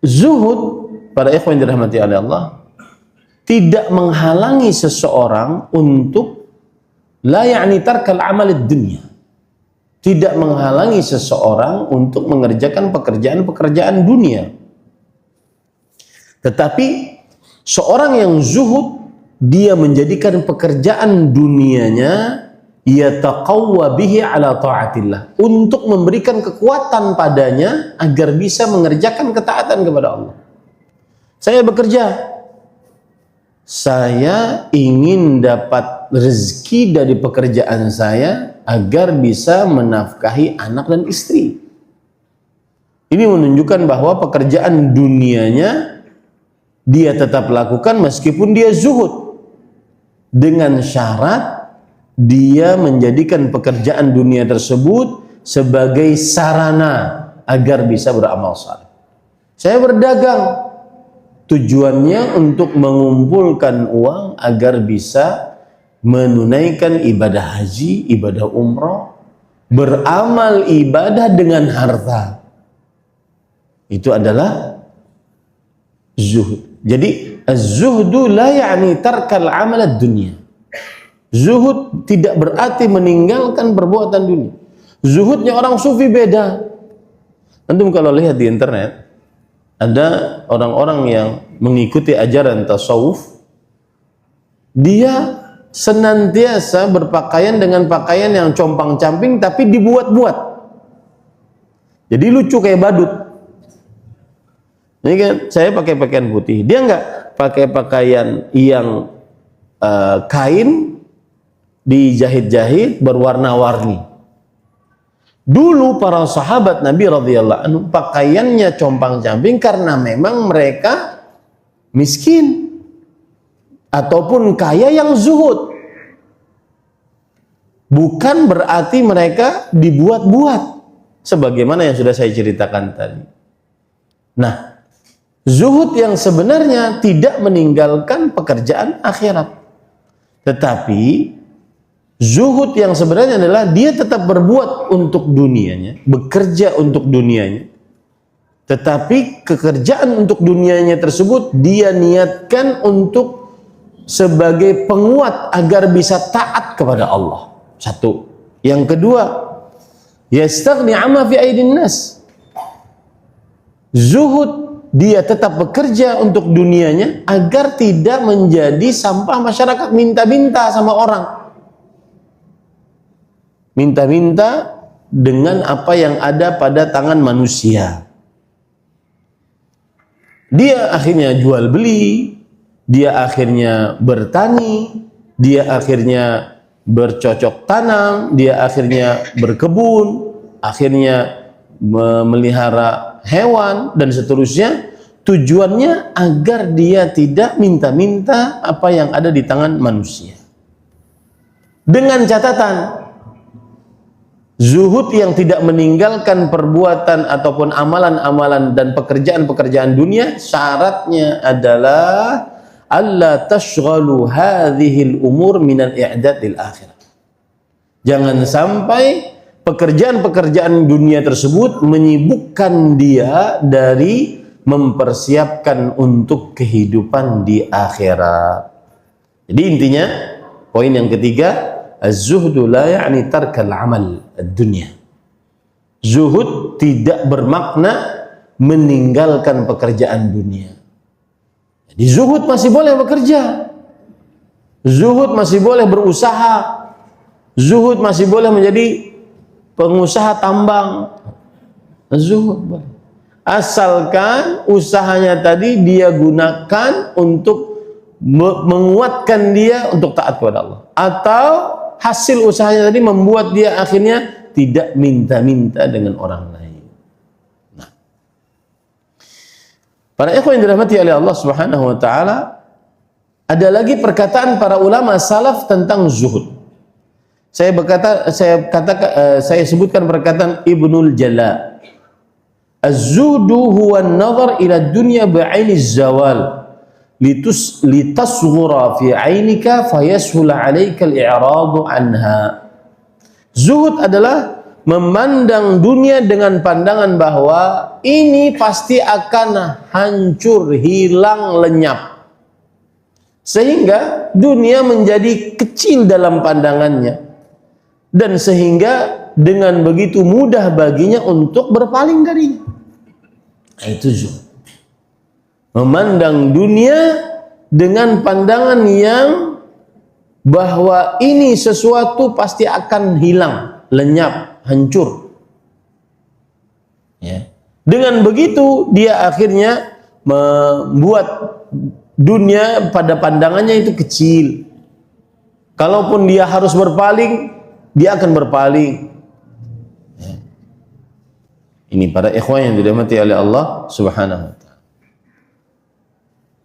zuhud, para ikhwan yang dirahmati oleh Allah, tidak menghalangi seseorang untuk la ya'ni tarkal amal dunia. Tidak menghalangi seseorang untuk mengerjakan pekerjaan-pekerjaan dunia. Tetapi seorang yang zuhud, dia menjadikan pekerjaan dunianya yataqawwa bihi ala ta'atillah, untuk memberikan kekuatan padanya agar bisa mengerjakan ketaatan kepada Allah. Saya bekerja, saya ingin dapat rezeki dari pekerjaan saya agar bisa menafkahi anak dan istri. Ini menunjukkan bahwa pekerjaan dunianya dia tetap lakukan meskipun dia zuhud, dengan syarat dia menjadikan pekerjaan dunia tersebut sebagai sarana agar bisa beramal saleh. Saya berdagang, tujuannya untuk mengumpulkan uang agar bisa menunaikan ibadah haji, ibadah umrah, beramal ibadah dengan harta. Itu adalah zuhud. Jadi az-zuhdu la ya'ni tarkal amal ad-dunya. Zuhud tidak berarti meninggalkan perbuatan dunia. Zuhudnya orang sufi beda. Antum kalau lihat di internet, ada orang-orang yang mengikuti ajaran tasawuf, dia senantiasa berpakaian dengan pakaian yang compang-camping tapi dibuat-buat. Jadi lucu kayak badut. Ini kan saya pakai pakaian putih, dia enggak pakai pakaian yang kain dijahit-jahit berwarna-warni. Dulu para sahabat Nabi radhiyallahu anhu pakaiannya compang-camping karena memang mereka miskin ataupun kaya yang zuhud. Bukan berarti mereka dibuat-buat sebagaimana yang sudah saya ceritakan tadi. Nah, zuhud yang sebenarnya tidak meninggalkan pekerjaan akhirat. Tetapi zuhud yang sebenarnya adalah dia tetap berbuat untuk dunianya, bekerja untuk dunianya. Tetapi pekerjaan untuk dunianya tersebut dia niatkan untuk sebagai penguat agar bisa taat kepada Allah. Satu. Yang kedua, yastaghni amma fi aidin nas. Zuhud, dia tetap bekerja untuk dunianya agar tidak menjadi sampah masyarakat, minta-minta sama orang. Minta-minta dengan apa yang ada pada tangan manusia. Dia akhirnya jual beli, dia akhirnya bertani, dia akhirnya bercocok tanam, dia akhirnya berkebun, akhirnya memelihara hewan dan seterusnya. Tujuannya agar dia tidak minta-minta apa yang ada di tangan manusia. Dengan catatan, zuhud yang tidak meninggalkan perbuatan ataupun amalan-amalan dan pekerjaan-pekerjaan dunia, syaratnya adalah alla tashghalu hadhil umur minal i'dad lil akhirah. Jangan sampai pekerjaan-pekerjaan dunia tersebut menyibukkan dia dari mempersiapkan untuk kehidupan di akhirat. Jadi intinya, poin yang ketiga, az-zuhdu la ya'ni tarkal amal ad-dunya. Zuhud tidak bermakna meninggalkan pekerjaan dunia. Jadi zuhud masih boleh bekerja, zuhud masih boleh berusaha, zuhud masih boleh menjadi pengusaha tambang, zuhud boleh. Asalkan usahanya tadi dia gunakan untuk menguatkan dia untuk taat kepada Allah, atau hasil usahanya tadi membuat dia akhirnya tidak minta-minta dengan orang lain. Nah, para ikhwan yang dirahmati oleh Allah Subhanahu wa taala, ada lagi perkataan para ulama salaf tentang zuhud. Saya sebutkan perkataan Ibnul Jala. Az-zuhdu huwa an-nazar ila ad-dunya bi'aini az-zawal litasghura fi 'ainika fayashul 'alaika al-i'radu anha. Zuhud adalah memandang dunia dengan pandangan bahwa ini pasti akan hancur, hilang, lenyap. Sehingga dunia menjadi kecil dalam pandangannya. Dan sehingga dengan begitu mudah baginya untuk berpaling darinya. Itu zuhud. Memandang dunia dengan pandangan yang bahwa ini sesuatu pasti akan hilang, lenyap, hancur. Ya. Dengan begitu dia akhirnya membuat dunia pada pandangannya itu kecil. Kalaupun dia harus berpaling, dia akan berpaling. Ya. Ini para ikhwan yang dirahmati oleh Allah Subhanahu wa ta'ala.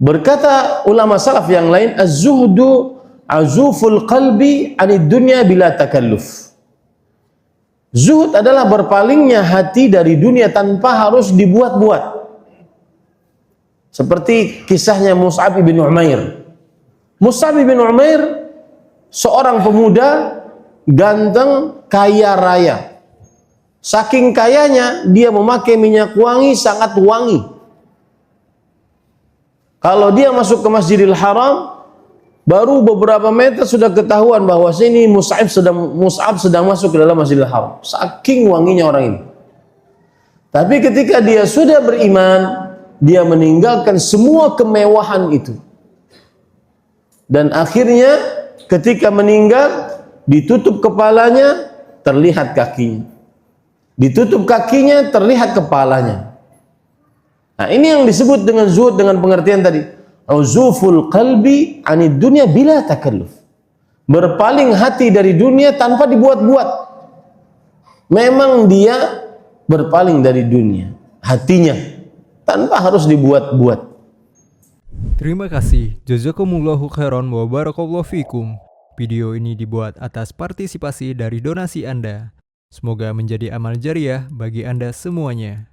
Berkata ulama salaf yang lain, az-zuhdu azuful qalbi 'anid dunya bila takalluf. Zuhud adalah berpalingnya hati dari dunia tanpa harus dibuat-buat. Seperti kisahnya Mus'ab bin Umair. Mus'ab bin Umair seorang pemuda ganteng, kaya raya. Saking kayanya dia memakai minyak wangi sangat wangi. Kalau dia masuk ke Masjidil Haram, baru beberapa meter sudah ketahuan bahwa sini Mus'ab sedang masuk ke dalam Masjidil Haram. Saking wanginya orang ini. Tapi ketika dia sudah beriman, dia meninggalkan semua kemewahan itu. Dan akhirnya ketika meninggal, ditutup kepalanya, terlihat kakinya. Ditutup kakinya, terlihat kepalanya. Nah, ini yang disebut dengan zuhud dengan pengertian tadi. Uzuful qalbi 'anid dunya bila takalluf. Berpaling hati dari dunia tanpa dibuat-buat. Memang dia berpaling dari dunia, hatinya tanpa harus dibuat-buat. Terima kasih. Jazakumullahu khairan wa barakallahu fikum. Video ini dibuat atas partisipasi dari donasi Anda. Semoga menjadi amal jariah bagi Anda semuanya.